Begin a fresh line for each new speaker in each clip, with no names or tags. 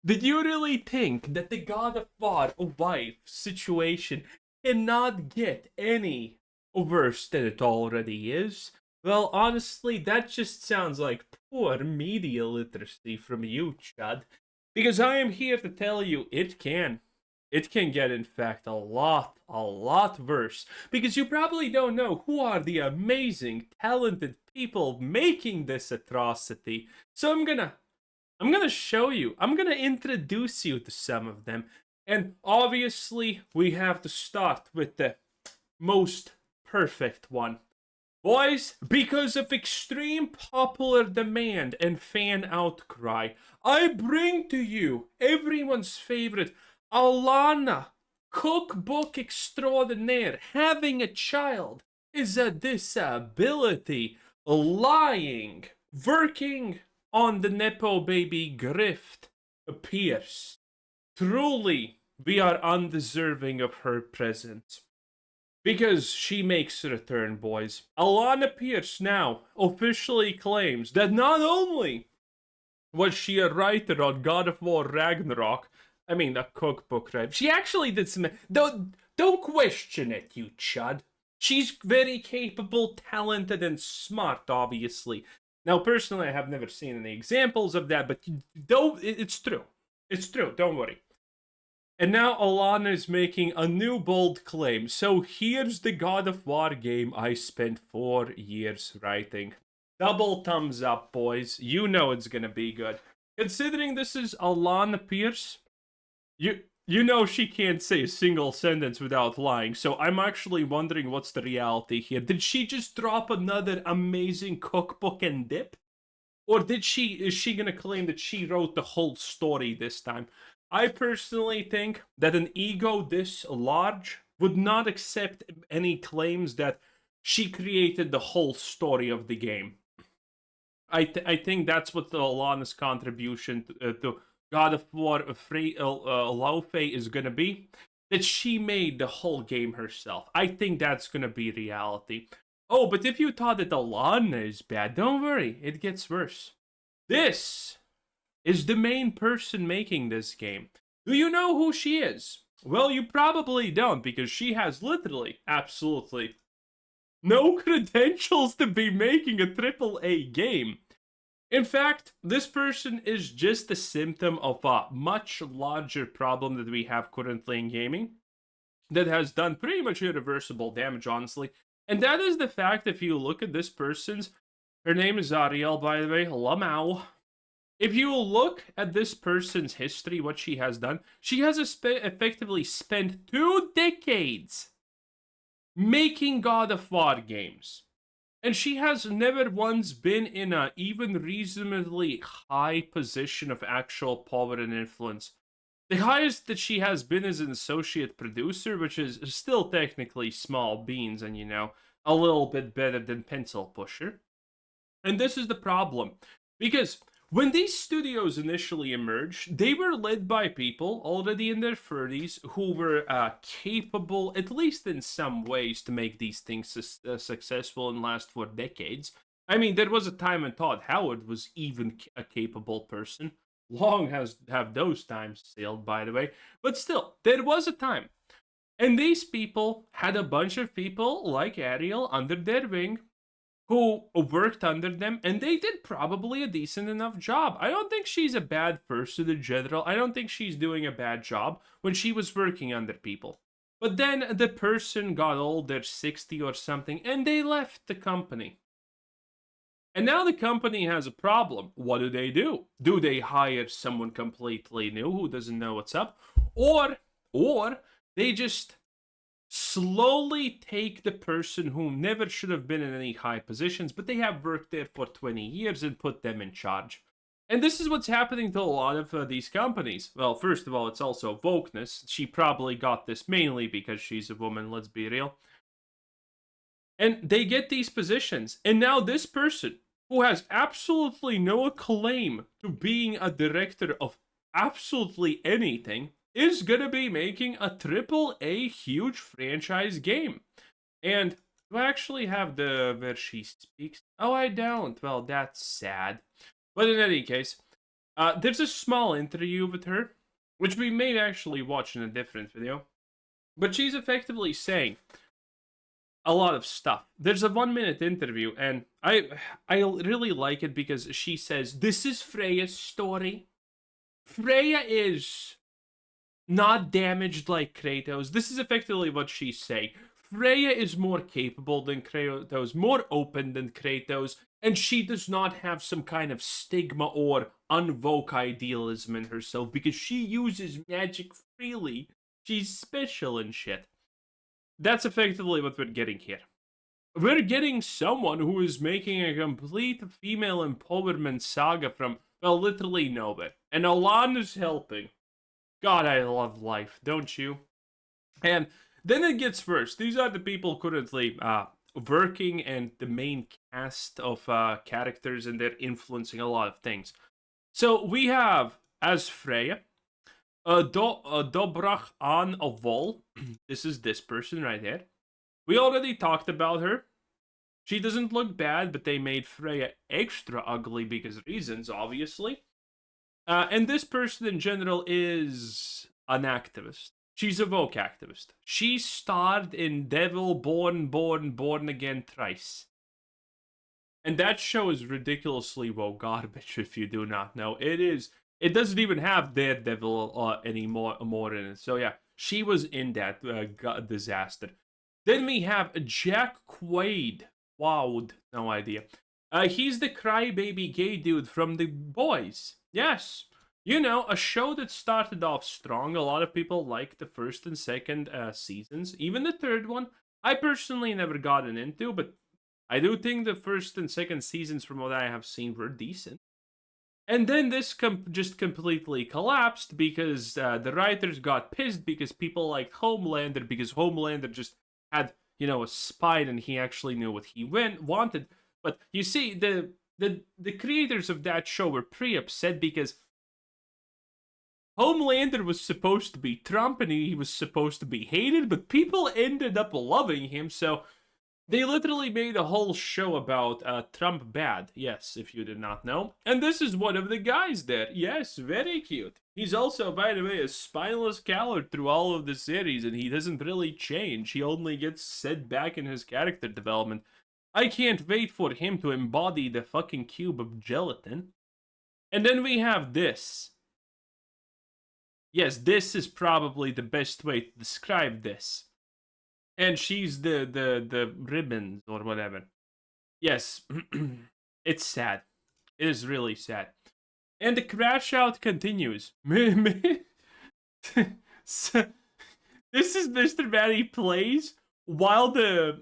Did you really think that the God of War wife situation cannot get any worse than it already is? Well, honestly, that just sounds like poor media literacy from you, Chad. Because I am here to tell you it can. It can get, in fact, a lot worse. Because you probably don't know who are the amazing, talented people making this atrocity. So I'm gonna show you. I'm gonna introduce you to some of them. And obviously, we have to start with the most perfect one. Boys, because of extreme popular demand and fan outcry, I bring to you everyone's favorite Alanah, cookbook extraordinaire. Having a child is a disability. Lying, working on the Nepo baby grift, Pearce. Truly, we are undeserving of her presence. Because she makes a return, boys. Alanah Pearce now officially claims that not only was she a writer on God of War Ragnarok, I mean, a cookbook, right? She actually did some. Don't question it, you chud. She's very capable, talented, and smart, obviously. Now, personally, I have never seen any examples of that, but don't. It's true. It's true. Don't worry. And now Alanah is making a new bold claim. So here's the God of War game I spent 4 years writing. Double thumbs up, boys. You know it's gonna be good. Considering this is Alanah Pearce, you know she can't say a single sentence without lying, so I'm actually wondering what's the reality here. Did she just drop another amazing cookbook and dip? Or is she gonna claim that she wrote the whole story this time? I personally think that an ego this large would not accept any claims that she created the whole story of the game. I think that's what the Alanah's contribution to God of War Laufey is gonna be. That she made the whole game herself. I think that's gonna be reality. Oh, but if you thought that Alanah is bad, don't worry, it gets worse. This is the main person making this game. Do you know who she is? Well, you probably don't, because she has literally, absolutely, no credentials to be making a AAA game. In fact, this person is just a symptom of a much larger problem that we have currently in gaming that has done pretty much irreversible damage, honestly. And that is the fact, if you look at this person's, her name is Ariel, by the way, Lamau. If you look at this person's history, what she has done, she has effectively spent 2 decades making God of War games. And she has never once been in a even reasonably high position of actual power and influence. The highest that she has been is an associate producer, which is still technically small beans and, a little bit better than pencil pusher. And this is the problem. Because when these studios initially emerged, they were led by people already in their 30s who were capable, at least in some ways, to make these things successful and last for decades. I mean, there was a time when Todd Howard was even a capable person. Long have those times sailed, by the way. But still, there was a time. And these people had a bunch of people like Ariel under their wing who worked under them, and they did probably a decent enough job. I don't think she's a bad person in general. I don't think she's doing a bad job when she was working under people. But then the person got old, they're 60 or something, and they left the company. And now the company has a problem. What do? Do they hire someone completely new who doesn't know what's up? Or they just slowly take the person who never should have been in any high positions, but they have worked there for 20 years and put them in charge. And this is what's happening to a lot of these companies. Well, first of all, it's also wokeness. She probably got this mainly because she's a woman, let's be real. And they get these positions. And now this person, who has absolutely no claim to being a director of absolutely anything, is gonna be making a AAA huge franchise game. And do I actually have the where she speaks? Oh, I don't. Well, that's sad. But in any case, There's a small interview with her, which we may actually watch in a different video. But she's effectively saying a lot of stuff. There's a 1-minute interview, and I really like it because she says, this is Freya's story. Freya is not damaged like Kratos. This is effectively what she's saying. Freya is more capable than Kratos, more open than Kratos, and she does not have some kind of stigma or unwoke idealism in herself because she uses magic freely. She's special and shit. That's effectively what we're getting here. We're getting someone who is making a complete female empowerment saga from, well, literally nowhere. And Alanah's helping. God, I love life, don't you? And then it gets worse. These are the people currently working and the main cast of characters, and they're influencing a lot of things. So we have, as Freya, Dobrach an Vol. This is this person right here. We already talked about her. She doesn't look bad, but they made Freya extra ugly because reasons, obviously. And this person in general is an activist. She's a woke activist. She starred in Devil Born Again thrice. And that show is ridiculously woke garbage if you do not know. It is. It doesn't even have Daredevil anymore in it. So yeah, she was in that disaster. Then we have Jack Quaid. Wow, no idea. He's the crybaby gay dude from The Boys. Yes. You know, a show that started off strong. A lot of people like the first and second seasons. Even the third one, I personally never gotten into, but I do think the first and second seasons, from what I have seen, were decent. And then this just completely collapsed because the writers got pissed because people liked Homelander, because Homelander just had, you know, a spine and he actually knew what he wanted. But you see, the creators of that show were pretty upset because Homelander was supposed to be Trump and he was supposed to be hated, but people ended up loving him, so they literally made a whole show about Trump bad, yes, if you did not know. And this is one of the guys there. Yes, very cute. He's also, by the way, a spineless coward through all of the series, and he doesn't really change. He only gets set back in his character development. I can't wait for him to embody the fucking cube of gelatin. And then we have this. Yes, this is probably the best way to describe this. And she's the ribbons or whatever. Yes, it's sad. It is really sad. And the crash out continues. So, this is Mr. Manny plays while the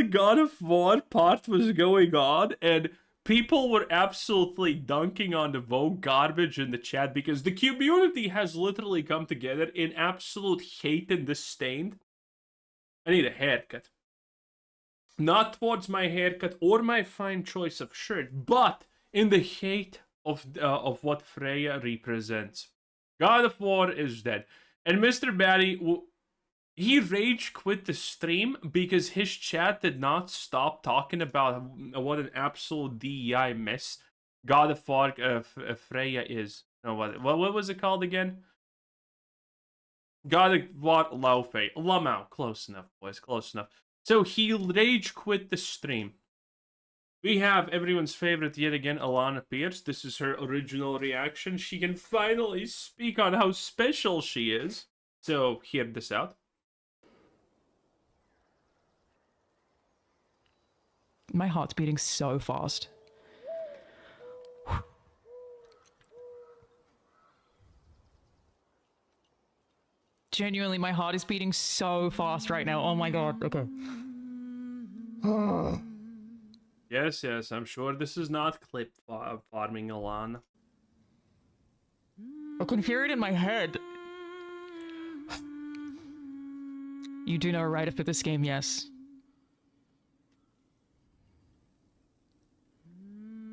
God of War part was going on, and people were absolutely dunking on the Vogue garbage in the chat because the community has literally come together in absolute hate and disdain. I need a haircut. Not towards my haircut or my fine choice of shirt, but in the hate of what Freya represents. God of War is dead. And Mr. Batty, he rage quit the stream because his chat did not stop talking about what an absolute DEI mess God of War Freya is. No, what was it called again? God of War Laufey. Lamau. Close enough, boys. Close enough. So he rage quit the stream. We have everyone's favorite yet again, Alanah Pearce. This is her original reaction. She can finally speak on how special she is. So hear this out.
My heart's beating so fast. Genuinely, my heart is beating so fast right now. Oh my god. Okay.
Yes, I'm sure this is not clip farming, Alanah.
I can hear it in my head. You do know a writer for this game, yes.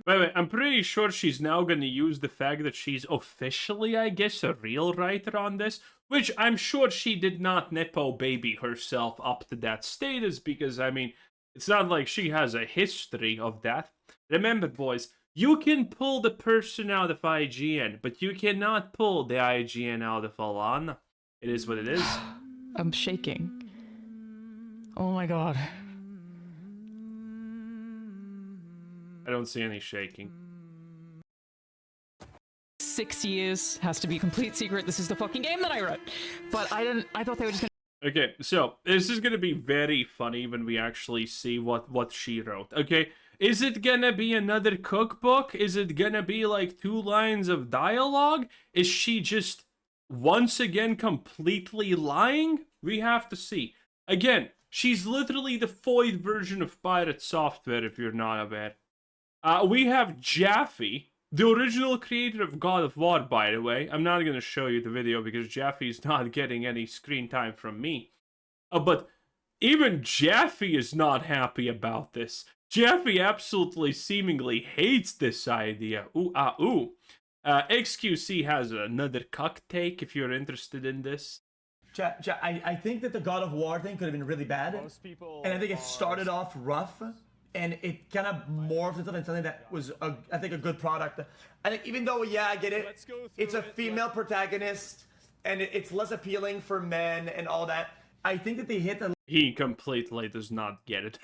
Wait, I'm pretty sure she's now gonna use the fact that she's officially, I guess, a real writer on this, which I'm sure she did not Nepo baby herself up to that status, because, I mean, it's not like she has a history of that. Remember, boys, You can pull the person out of IGN, but you cannot pull the IGN out of Alanah. It is what it is.
I'm shaking. Oh my god.
I don't see any shaking.
6 years has to be a complete secret. This is the fucking game that I wrote. But I thought they were just gonna.
Okay, so this is gonna be very funny when we actually see what she wrote. Okay, is it gonna be another cookbook? Is it gonna be like 2 lines of dialogue? Is she just once again completely lying? We have to see. Again, she's literally the foid version of Pirate Software, if you're not aware. We have Jaffe, the original creator of God of War, by the way. I'm not going to show you the video because Jaffe's not getting any screen time from me. But even Jaffe is not happy about this. Jaffe absolutely seemingly hates this idea. XQC has another cuck take if you're interested in this.
I think that the God of War thing could have been really bad. And I think it started off rough. And it kind of morphed into something that was, I think, a good product. I think even though, yeah, I get it, it's a female protagonist, and it's less appealing for men and all that. I think that they hit the...
He completely does not get it.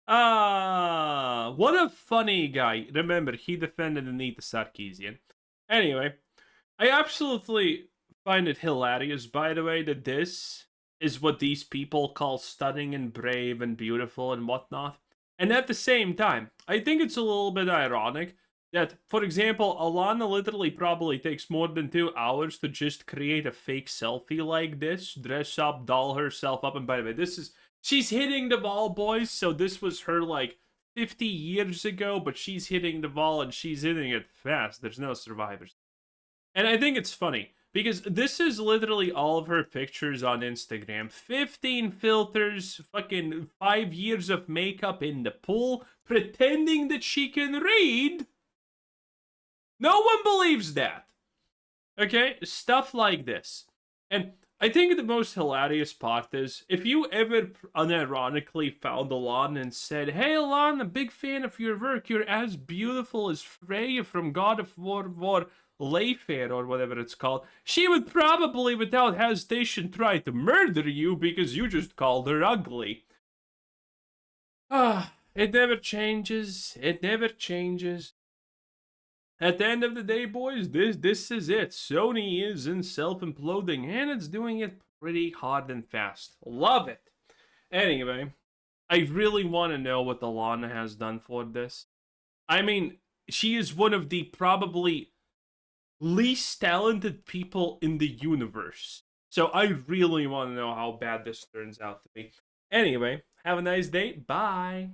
What a funny guy. Remember, he defended Anita Sarkeesian. Anyway, I absolutely find it hilarious, by the way, that this is what these people call stunning and brave and beautiful and whatnot. And at the same time, I think it's a little bit ironic that, for example, Alanah literally probably takes more than 2 hours to just create a fake selfie like this, dress up, doll herself up, and by the way, she's hitting the wall, boys, so this was her, like, 50 years ago, but she's hitting the wall and she's hitting it fast. There's no survivors. And I think it's funny, because this is literally all of her pictures on Instagram. 15 filters, fucking 5 years of makeup in the pool, pretending that she can read. No one believes that. Okay? Stuff like this. And I think the most hilarious part is, if you ever unironically found Alanah and said, "Hey Alanah, big fan of your work, you're as beautiful as Freya from God of War Laufey or whatever it's called," she would probably, without hesitation, try to murder you because you just called her ugly. It never changes. It never changes. At the end of the day, boys, this is it. Sony is in self-imploding, and it's doing it pretty hard and fast. Love it. Anyway, I really want to know what Alanah has done for this. I mean, she is one of the probably least talented people in the universe. So I really want to know how bad this turns out to be. Anyway, have a nice day. Bye.